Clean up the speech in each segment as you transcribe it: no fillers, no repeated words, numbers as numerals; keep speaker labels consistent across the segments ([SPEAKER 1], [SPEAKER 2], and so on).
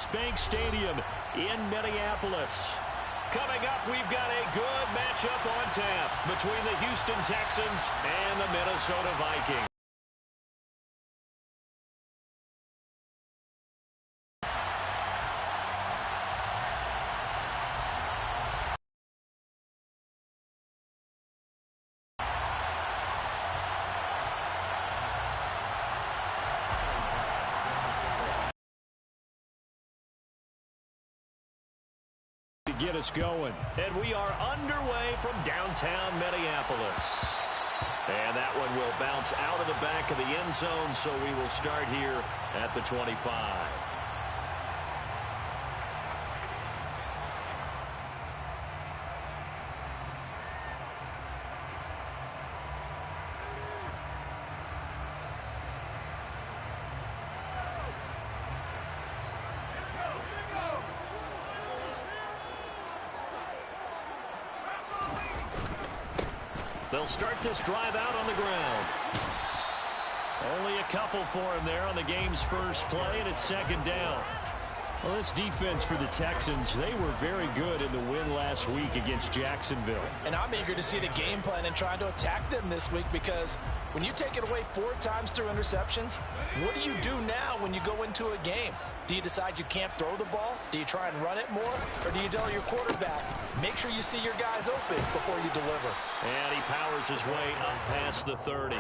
[SPEAKER 1] U.S. Bank Stadium in Minneapolis. Coming up, we've got a good matchup on tap between the Houston Texans and the Minnesota Vikings. Get us going. And we are underway from downtown Minneapolis. And that one will bounce out of the back of the end zone, so we will start here at the 25. They'll start this drive out on the ground. Only a couple for him there on the game's first play, and it's second down. Well, this defense for the Texans, they were very good in the win last week against Jacksonville.
[SPEAKER 2] And I'm eager to see the game plan and trying to attack them this week, because when you take it away 4 times through interceptions, what do you do now when you go into a game? Do you decide you can't throw the ball? Do you try and run it more? Or do you tell your quarterback, make sure you see your guys open before you deliver?
[SPEAKER 1] And he powers his way up past the 30.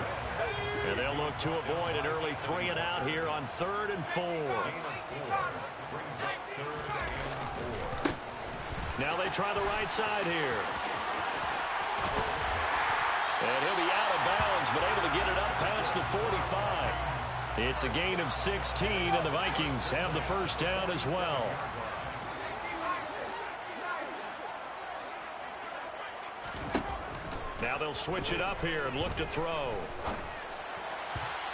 [SPEAKER 1] And they'll look to avoid an early 3 and out here on 3rd and 4. Now they try the right side here. And he'll be out of bounds, but able to get it up past the 45. It's a gain of 16, and the Vikings have the first down as well. Now they'll switch it up here and look to throw.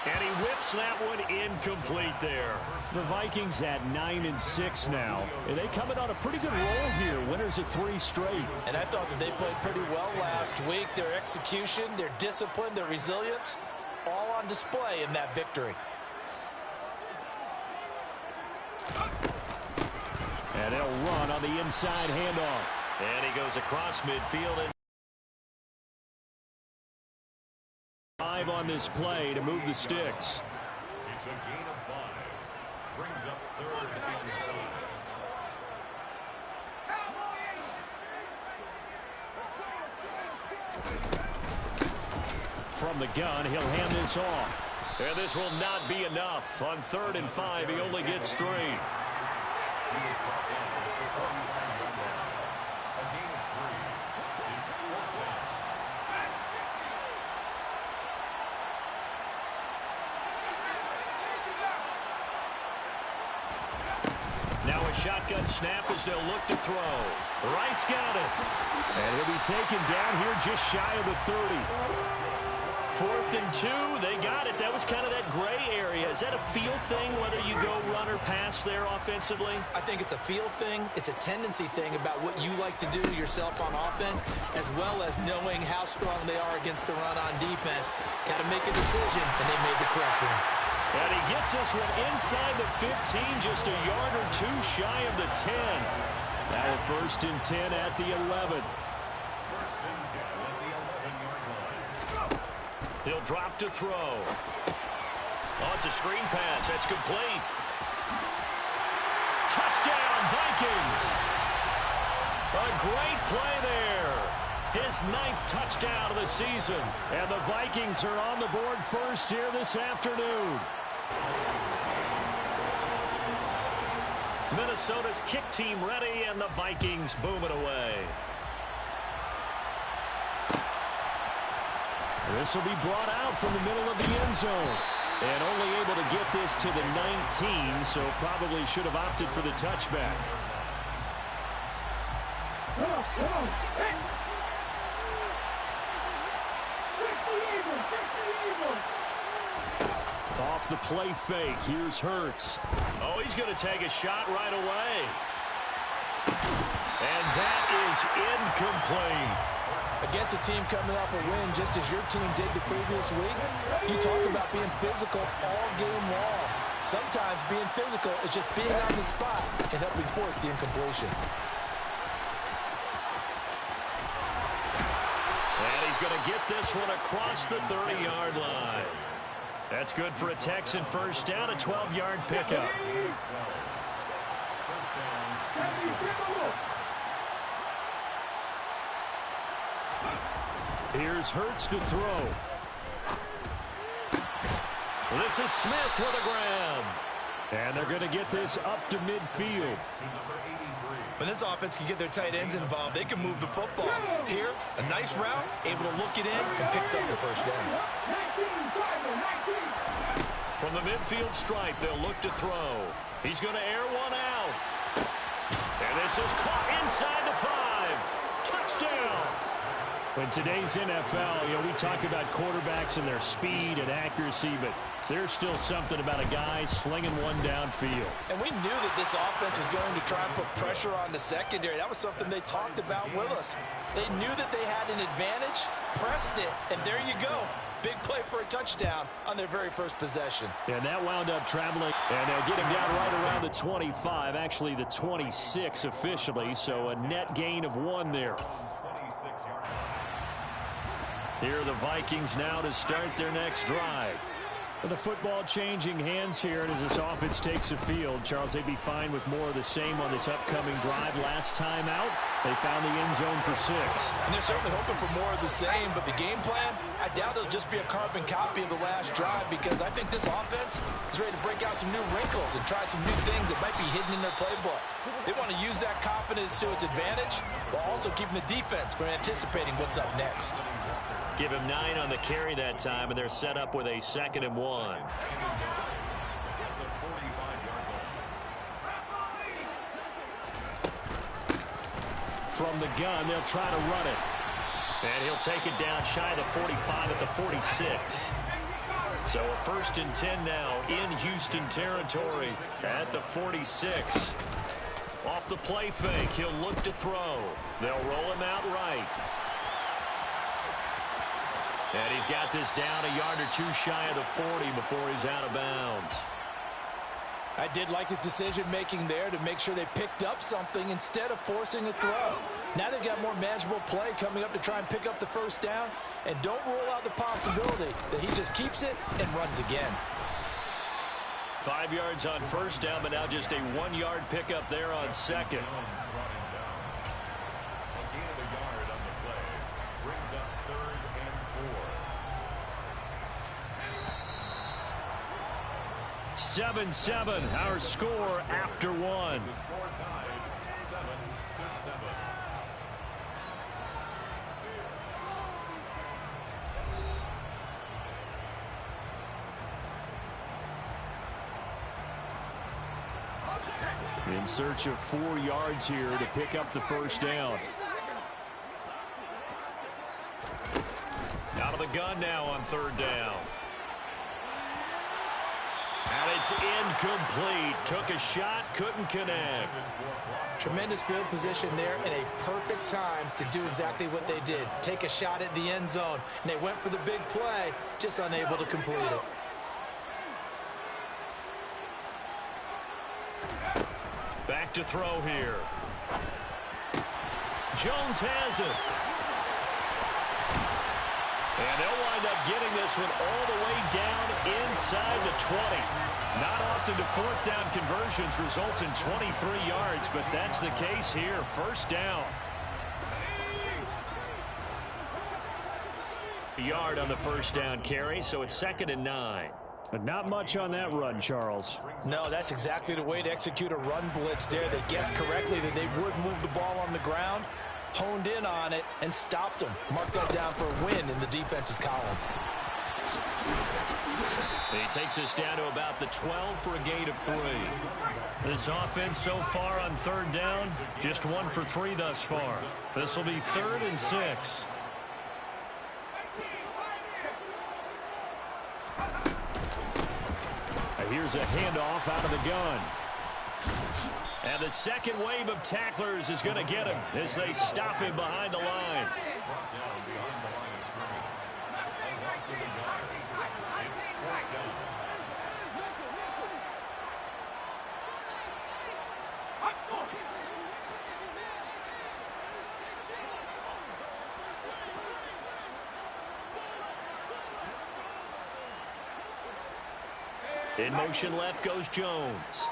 [SPEAKER 1] And he whips that one incomplete there. The Vikings at 9-6 now. And they coming on a pretty good roll here. Winners of 3 straight.
[SPEAKER 2] And I thought that they played pretty well last week. Their execution, their discipline, their resilience, all on display in that victory.
[SPEAKER 1] And they'll run on the inside handoff. And he goes across midfield. And 5 on this play to move the sticks.
[SPEAKER 3] It's a gain of 5. Brings up 3rd and 8.
[SPEAKER 1] From the gun, he'll hand this off. And this will not be enough. On 3rd and 5, he only gets 3. Now a shotgun snap as they'll look to throw. Wright's got it. And he'll be taken down here just shy of the 30. 4th and 2. They got it. That was kind of that gray area. Is that a feel thing, whether you go run or pass there offensively?
[SPEAKER 2] I think it's a feel thing. It's a tendency thing about what you like to do yourself on offense, as well as knowing how strong they are against the run on defense. Got to make a decision, and they made the correct one.
[SPEAKER 1] And he gets this one inside the 15, just a yard or 2 shy of the 10. Now a 1st and 10 at the 11.
[SPEAKER 3] 1st and 10 at the 11-yard line.
[SPEAKER 1] He'll drop to throw. Oh, it's a screen pass. That's complete. Touchdown, Vikings. A great play there. His 9th touchdown of the season. And the Vikings are on the board first here this afternoon. Minnesota's kick team ready, and the Vikings boom it away. This will be brought out from the middle of the end zone. And only able to get this to the 19, so probably should have opted for the touchback. Off the play fake. Here's Hurts. Oh, he's going to take a shot right away. And that is incomplete.
[SPEAKER 2] Against a team coming off a win just as your team did the previous week, you talk about being physical all game long. Sometimes being physical is just being on the spot and helping force the incompletion.
[SPEAKER 1] And he's going to get this one across the 30-yard line. That's good for a Texan first down, a 12-yard pickup. Here's Hurts to throw. This is Smith with a grab. And they're going to get this up to midfield.
[SPEAKER 2] When this offense can get their tight ends involved, they can move the football. Here, a nice route, able to look it in, and picks up the first down.
[SPEAKER 1] From the midfield stripe, they'll look to throw. He's going to air one out. And this is caught inside the 5. Touchdown. In today's NFL, we talk about quarterbacks and their speed and accuracy, but there's still something about a guy slinging one downfield.
[SPEAKER 2] And we knew that this offense was going to try and put pressure on the secondary. That was something they talked about with us. They knew that they had an advantage, pressed it, and there you go. Big play for a touchdown on their very first possession.
[SPEAKER 1] And that wound up traveling, and they'll get him down right around the 25, actually the 26 officially, so a net gain of 1 there. Here are the Vikings now to start their next drive. With the football changing hands here, and as this offense takes the field, Charles, they'd be fine with more of the same on this upcoming drive. Last time out, they found the end zone for 6.
[SPEAKER 2] And they're certainly hoping for more of the same, but the game plan, I doubt it'll just be a carbon copy of the last drive, because I think this offense is ready to break out some new wrinkles and try some new things that might be hidden in their playbook. They want to use that confidence to its advantage, while also keeping the defense from anticipating what's up next.
[SPEAKER 1] Give him 9 on the carry that time, and they're set up with a 2nd and 1. From the gun, they'll try to run it. And he'll take it down shy of the 45 at the 46. So a 1st and 10 now in Houston territory at the 46. Off the play fake, he'll look to throw. They'll roll him out right. And he's got this down a yard or 2 shy of the 40 before he's out of bounds.
[SPEAKER 2] I did like his decision-making there to make sure they picked up something instead of forcing a throw. Now they've got more manageable play coming up to try and pick up the first down. And don't rule out the possibility that he just keeps it and runs again.
[SPEAKER 1] 5 yards on first down, but now just a 1-yard pickup there on 2nd. 7-7, our score after 1. In search of 4 yards here to pick up the first down. Out of the gun now on 3rd down. And it's incomplete. Took a shot, couldn't connect.
[SPEAKER 2] Tremendous field position there and a perfect time to do exactly what they did. Take a shot at the end zone. And they went for the big play, just unable to complete it.
[SPEAKER 1] Back to throw here. Jones has it. And they'll wind up getting this one all the way down inside the 20. Not often do 4th down conversions result in 23 yards, but that's the case here. First down. A yard on the first down carry, so it's 2nd and 9. But not much on that run, Charles.
[SPEAKER 2] No, that's exactly the way to execute a run blitz there. They guessed correctly that they would move the ball on the ground, honed in on it, and stopped them. Mark that down for a win in the defense's column.
[SPEAKER 1] He takes us down to about the 12 for a gain of 3. This offense so far on 3rd down, just 1 for 3 thus far. This will be 3rd and 6. Here's a handoff out of the gun. And the second wave of tacklers is going to get him as they stop him behind the line. In motion left goes Jones.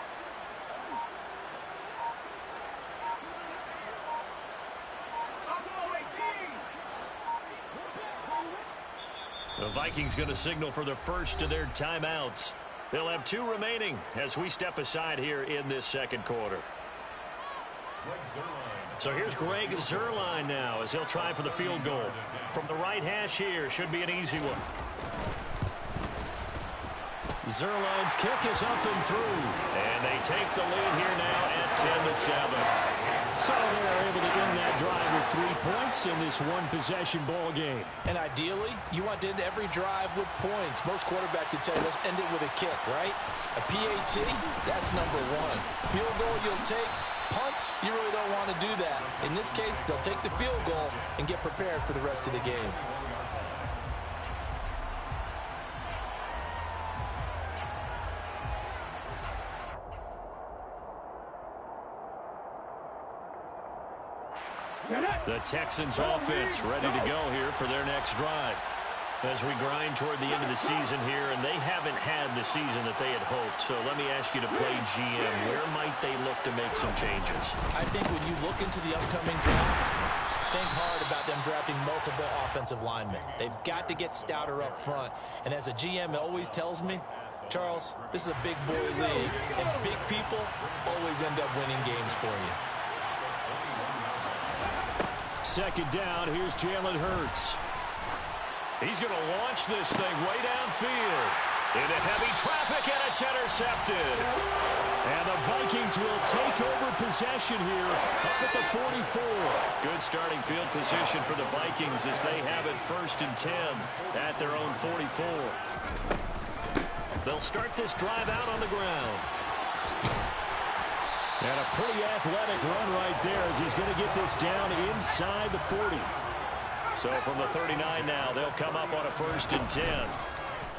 [SPEAKER 1] The Vikings going to signal for the first of their timeouts. They'll have 2 remaining as we step aside here in this second quarter. So here's Greg Zuerlein now as he'll try for the field goal. From the right hash here, should be an easy one. Zuerlein's kick is up and through. And they take the lead here now at 10-7.
[SPEAKER 4] So they're able to end that drive with 3 points in this one-possession ball game.
[SPEAKER 2] And ideally, you want to end every drive with points. Most quarterbacks would tell you, let's end it with a kick, right? A PAT, that's number 1. Field goal you'll take. Punts, you really don't want to do that. In this case, they'll take the field goal and get prepared for the rest of the game.
[SPEAKER 1] The Texans offense ready to go here for their next drive. As we grind toward the end of the season here, and they haven't had the season that they had hoped. So let me ask you to play GM. Where might they look to make some changes?
[SPEAKER 2] I think when you look into the upcoming draft, think hard about them drafting multiple offensive linemen. They've got to get stouter up front. And as a GM, it always tells me, Charles, this is a big boy league, and big people always end up winning games for you.
[SPEAKER 4] Second down, here's Jalen Hurts.
[SPEAKER 1] He's going to launch this thing way downfield. Into heavy traffic, and it's intercepted.
[SPEAKER 4] And the Vikings will take over possession here up at the 44.
[SPEAKER 1] Good starting field position for the Vikings as they have it 1st and 10 at their own 44. They'll start this drive out on the ground.
[SPEAKER 4] And a pretty athletic run right there as he's going to get this down inside the 40.
[SPEAKER 1] So from the 39 now, they'll come up on a 1st and 10.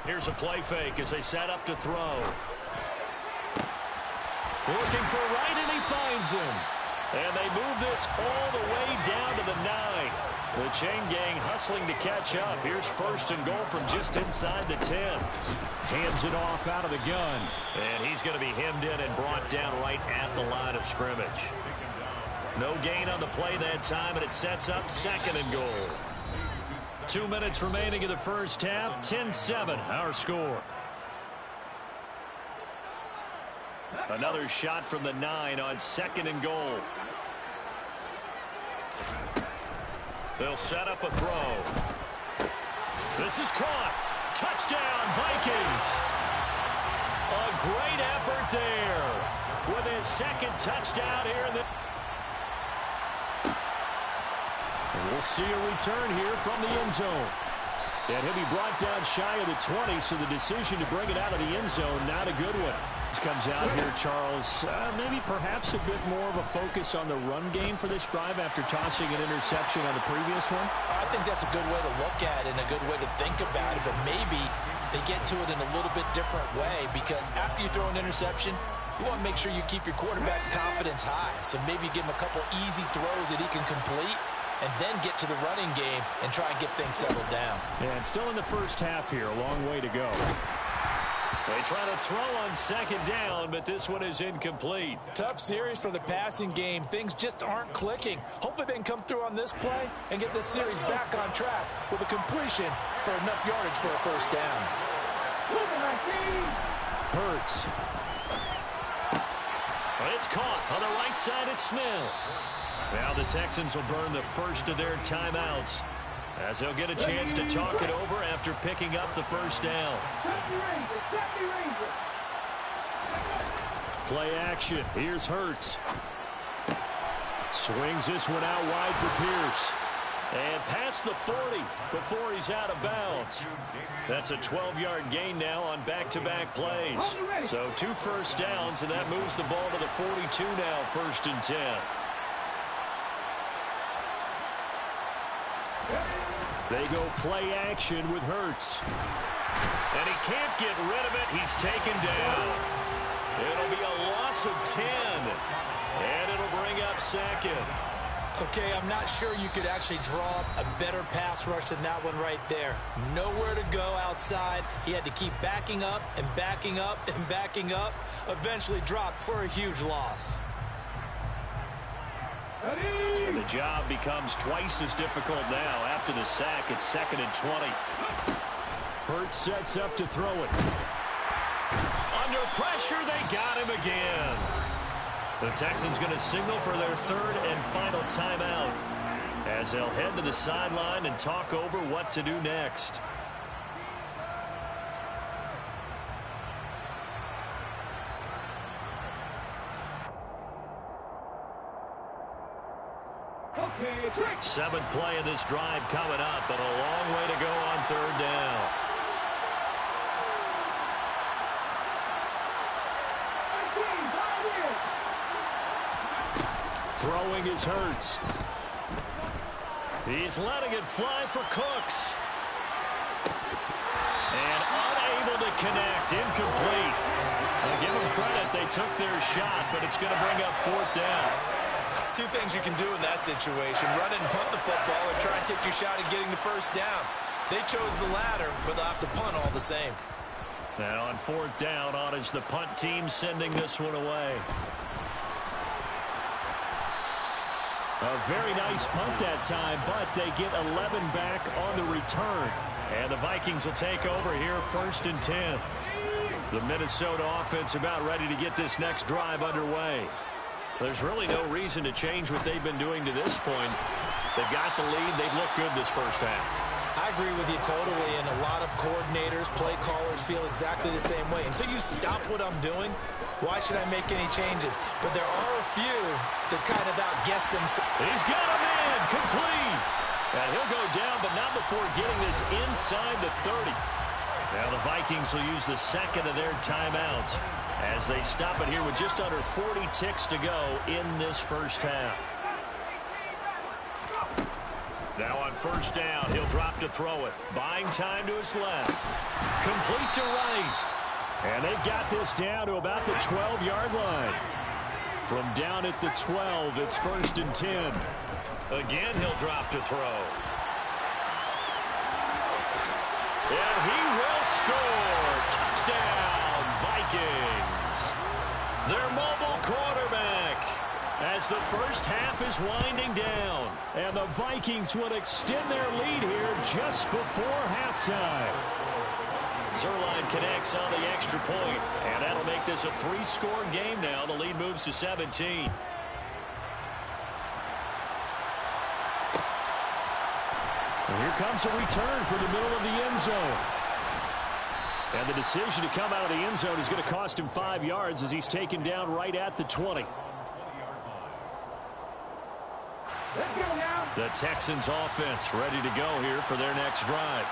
[SPEAKER 1] Here's a play fake as they set up to throw. Looking for right, and he finds him. And they move this all the way down to the 9. The chain gang hustling to catch up. Here's 1st and goal from just inside the 10.
[SPEAKER 4] Hands it off out of the gun.
[SPEAKER 1] And he's going to be hemmed in and brought down right at the line of scrimmage. No gain on the play that time, and it sets up 2nd and goal. 2 minutes remaining in the first half. 10-7, our score. Another shot from the 9 on 2nd and goal. They'll set up a throw. This is caught. Touchdown, Vikings. A great effort there with his 2nd touchdown here in the...
[SPEAKER 4] And we'll see a return here from the end zone. And he'll be brought down shy of the 20, so the decision to bring it out of the end zone, not a good one. This comes out here, Charles, maybe perhaps a bit more of a focus on the run game for this drive after tossing an interception on the previous one.
[SPEAKER 2] I think that's a good way to look at it and a good way to think about it, but maybe they get to it in a little bit different way, because after you throw an interception, you want to make sure you keep your quarterback's confidence high. So maybe give him a couple easy throws that he can complete, and then get to the running game and try and get things settled down.
[SPEAKER 4] And still in the first half here, a long way to go.
[SPEAKER 1] They try to throw on 2nd down, but this one is incomplete.
[SPEAKER 2] Tough series for the passing game. Things just aren't clicking. Hopefully they can come through on this play and get this series back on track with a completion for enough yardage for a 1st down.
[SPEAKER 4] Hurts.
[SPEAKER 1] It's caught on the right side at Smith. Now the Texans will burn the first of their timeouts as they'll get a chance to talk it over after picking up the 1st down.
[SPEAKER 4] Play action. Here's Hurts. Swings this one out wide for Pierce.
[SPEAKER 1] And past the 40 before he's out of bounds. That's a 12-yard gain now on back-to-back plays. So 2 first downs, and that moves the ball to the 42 now, 1st and 10.
[SPEAKER 4] They go play action with Hurts.
[SPEAKER 1] And he can't get rid of it. He's taken down. It'll be a loss of 10. And it'll bring up 2nd.
[SPEAKER 2] Okay, I'm not sure you could actually draw up a better pass rush than that one right there. Nowhere to go outside. He had to keep backing up and backing up and backing up. Eventually dropped for a huge loss.
[SPEAKER 4] And the job becomes twice as difficult now. After the sack, it's 2nd and 20. Hurts sets up to throw it.
[SPEAKER 1] Under pressure, they got him again. The Texans going to signal for their 3rd and final timeout as they'll head to the sideline and talk over what to do next. Seventh play of this drive coming up, but a long way to go on 3rd down.
[SPEAKER 4] Throwing is Hurts.
[SPEAKER 1] He's letting it fly for Cooks. And unable to connect. Incomplete. I'll give them credit. They took their shot, but it's going to bring up 4th down.
[SPEAKER 2] Two things you can do in that situation. Run it and punt the football or try and take your shot at getting the 1st down. They chose the latter, but they'll have to punt all the same.
[SPEAKER 1] Now on 4th down, on is the punt team sending this one away.
[SPEAKER 4] A very nice punt that time, but they get 11 back on the return.
[SPEAKER 1] And the Vikings will take over here 1st and 10. The Minnesota offense about ready to get this next drive underway. There's really no reason to change what they've been doing to this point. They've got the lead. They've looked good this first half.
[SPEAKER 2] I agree with you totally, and a lot of coordinators, play callers feel exactly the same way. Until you stop what I'm doing, why should I make any changes? But there are a few that kind of outguess themselves.
[SPEAKER 1] He's got him in, complete. And he'll go down, but not before getting this inside the 30. Now the Vikings will use the 2nd of their timeouts as they stop it here with just under 40 ticks to go in this first half. Now on 1st down, he'll drop to throw it. Buying time to his left. Complete to right.
[SPEAKER 4] And they've got this down to about the 12-yard line. From down at the 12, it's 1st and 10.
[SPEAKER 1] Again, he'll drop to throw. And he will score. Touchdown, Vikings. Their mobile quarterback.
[SPEAKER 4] As the first half is winding down. And the Vikings will extend their lead here just before halftime.
[SPEAKER 1] Zerline connects on the extra point, and that'll make this a 3-score game now. The lead moves to 17.
[SPEAKER 4] And here comes a return for the middle of the end zone. And the decision to come out of the end zone is going to cost him 5 yards as he's taken down right at the 20.
[SPEAKER 1] The Texans offense ready to go here for their next drive.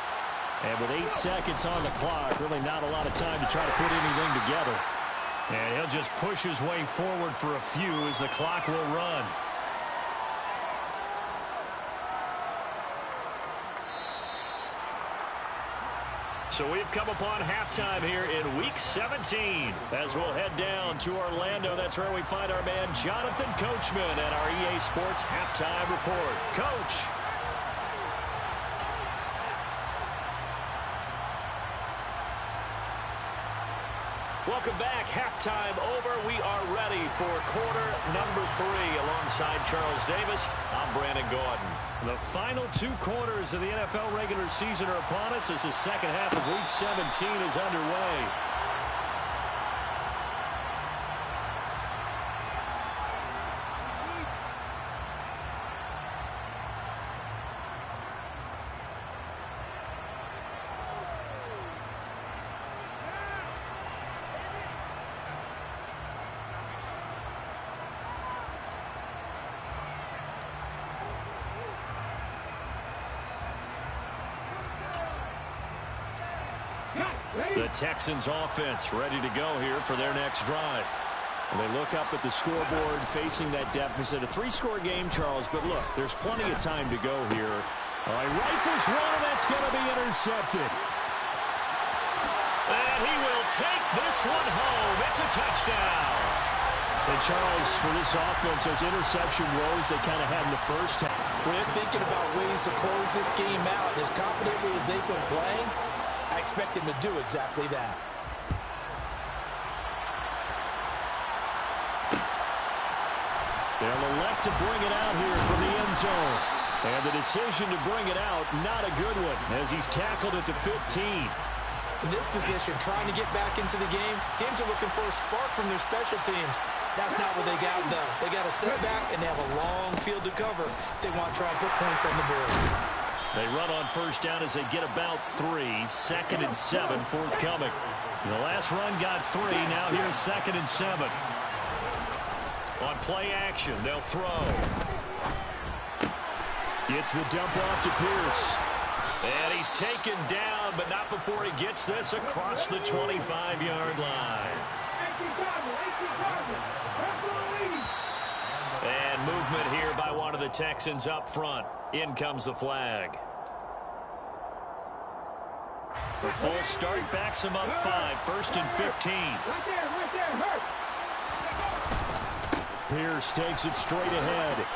[SPEAKER 4] And with 8 seconds on the clock, really not a lot of time to try to put anything together.
[SPEAKER 1] And he'll just push his way forward for a few as the clock will run. So we've come upon halftime here in Week 17. As we'll head down to Orlando, that's where we find our man Jonathan Coachman at our EA Sports Halftime Report. Coach. Welcome back. Halftime over. We are ready for quarter number 3. Alongside Charles Davis, I'm Brandon Gordon. The final 2 quarters of the NFL regular season are upon us as the second half of Week 17 is underway. The Texans offense ready to go here for their next drive.
[SPEAKER 4] And they look up at the scoreboard facing that deficit. A 3-score game, Charles, but look, there's plenty of time to go here. All right, rifles one, and that's going to be intercepted.
[SPEAKER 1] And he will take this one home. It's a touchdown.
[SPEAKER 4] And Charles, for this offense, those interception woes they kind of had in the first half.
[SPEAKER 2] When they're thinking about ways to close this game out, as confidently as they've been playing, I expect them to do exactly that.
[SPEAKER 4] They'll elect to bring it out here from the end zone. And the decision to bring it out, not a good one, as he's tackled at the 15.
[SPEAKER 2] In this position, trying to get back into the game, teams are looking for a spark from their special teams. That's not what they got, though. They got a setback, and they have a long field to cover if they want to try and put points on the board.
[SPEAKER 4] They run on first down as they get about 3. 2nd and 7 forthcoming. The last run got 3. Now here's 2nd and 7. On play action, they'll throw. Gets the dump off to Pierce. And he's taken down, but not before he gets this across the 25-yard line. And movement here by one of the Texans up front. In comes the flag. The full start backs him up 5. 1st and 15. Pierce takes it straight ahead.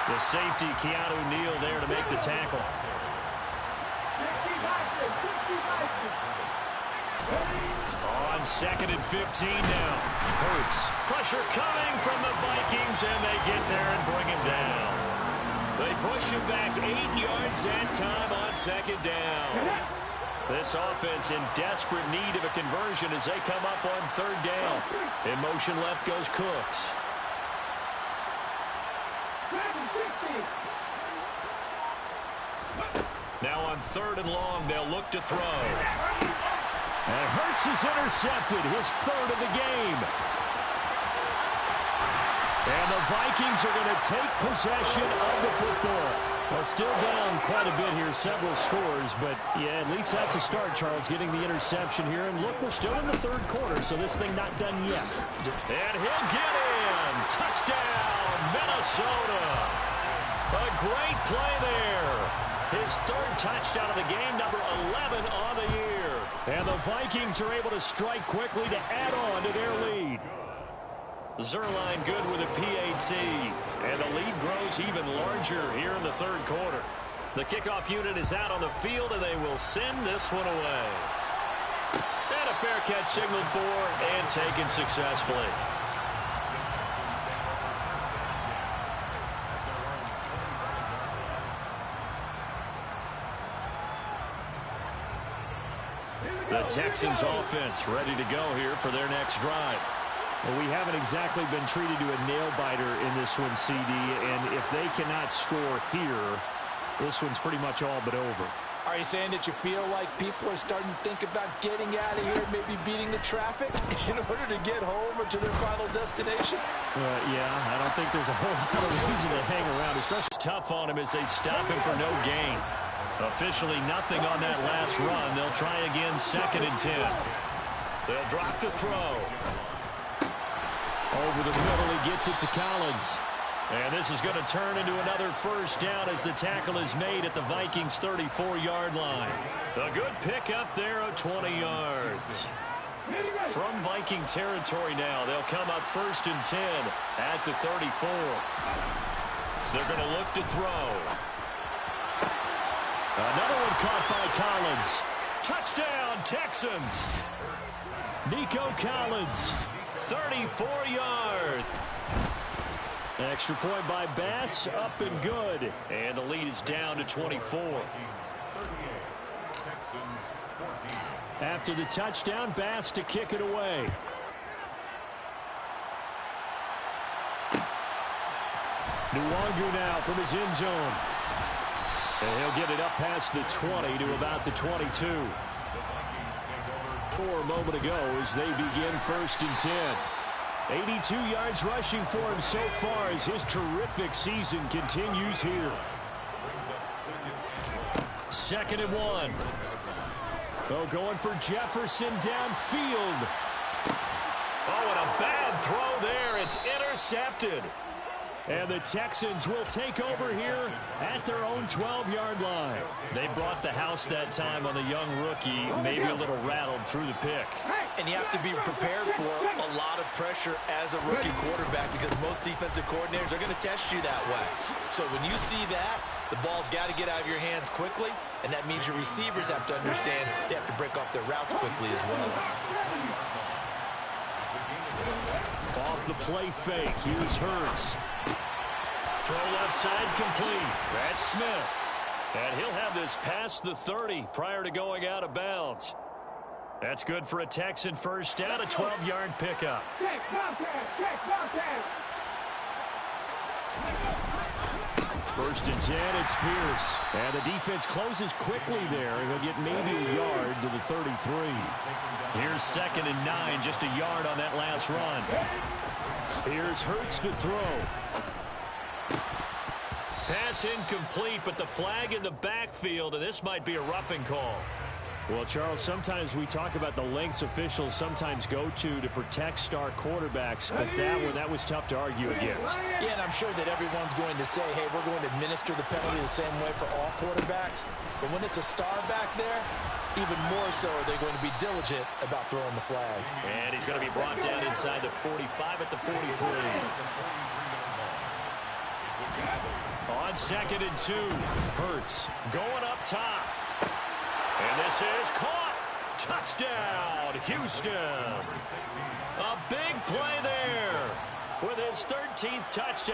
[SPEAKER 4] The safety, Keanu Neal, there to make the tackle. On 2nd and 15 now. Hurts. Pressure coming from the Vikings, and they get there and bring him down. They push him back 8 yards that time on 2nd down. This offense in desperate need of a conversion as they come up on 3rd down. In motion left goes Cooks. Now on 3rd and long, they'll look to throw. And Hurts is intercepted, his 3rd of the game. And the Vikings are going to take possession of the football. Well, still down quite a bit here, several scores, but yeah, at least that's a start, Charles, getting the interception here. And look, we're still in the 3rd quarter, so this thing not done yet. And he'll get in. Touchdown, Minnesota. A great play there. His 3rd touchdown of the game, number 11 on the year. And the Vikings are able to strike quickly to add on to their lead. Zerline good with a PAT. And the lead grows even larger here in the 3rd quarter. The kickoff unit is out on the field, and they will send this one away. And a fair catch signaled for and taken successfully. The Texans offense ready to go here for their next drive. Well, we haven't exactly been treated to a nail-biter in this one, CD, and if they cannot score here, this one's pretty much all but over.
[SPEAKER 2] Are you saying that you feel like people are starting to think about getting out of here, maybe beating the traffic in order to get home or to their final destination?
[SPEAKER 4] Yeah, I don't think there's a whole lot of reason to hang around, especially tough on him as they stop him for no gain. Officially nothing on that last run. They'll try again 2nd and 10. They'll drop the throw. Over the middle, he gets it to Collins. And this is going to turn into another 1st down as the tackle is made at the Vikings' 34-yard line. A good pickup there of 20 yards. From Viking territory now, they'll come up 1st and 10 at the 34. They're going to look to throw. Another one caught by Collins. Touchdown, Texans. Nico Collins, 34 yards. Extra point by Bass, up and good. And the lead is down to 24. After the touchdown, Bass to kick it away. Nwangu now from his end zone. And he'll get it up past the 20 to about the 22. A moment ago as they begin 1st and 10. 82 yards rushing for him so far as his terrific season continues here. 2nd and 1. Oh, going for Jefferson downfield. Oh, and a bad throw there. It's intercepted. And the Texans will take over here at their own 12-yard line. They brought the house that time on the young rookie, maybe a little rattled through the pick.
[SPEAKER 2] And you have to be prepared for a lot of pressure as a rookie quarterback because most defensive coordinators are going to test you that way. So when you see that, the ball's got to get out of your hands quickly, and that means your receivers have to understand they have to break off their routes quickly as well.
[SPEAKER 4] Off the play fake. Here's Hurts.
[SPEAKER 1] Throw left side complete. That's Smith. And he'll have this past the 30 prior to going out of bounds. That's good for a Texan first down, a 12-yard pickup.
[SPEAKER 4] First and 10, it's Pierce. And the defense closes quickly there. He'll get maybe a yard to the 33.
[SPEAKER 1] Here's 2nd and 9, just a yard on that last run.
[SPEAKER 4] Here's Hurts to throw.
[SPEAKER 1] Pass incomplete, but the flag in the backfield, and this might be a roughing call.
[SPEAKER 4] Well, Charles, sometimes we talk about the lengths officials sometimes go to protect star quarterbacks, but that was tough to argue against.
[SPEAKER 2] Yeah, and I'm sure that everyone's going to say, hey, we're going to administer the penalty the same way for all quarterbacks. But when it's a star back there, even more so are they going to be diligent about throwing the flag.
[SPEAKER 1] And he's going to be brought down inside the 45 at the 43. On 2nd and 2, Hurts going up top. And this is caught. Touchdown, Houston. A big play there with his 13th touchdown.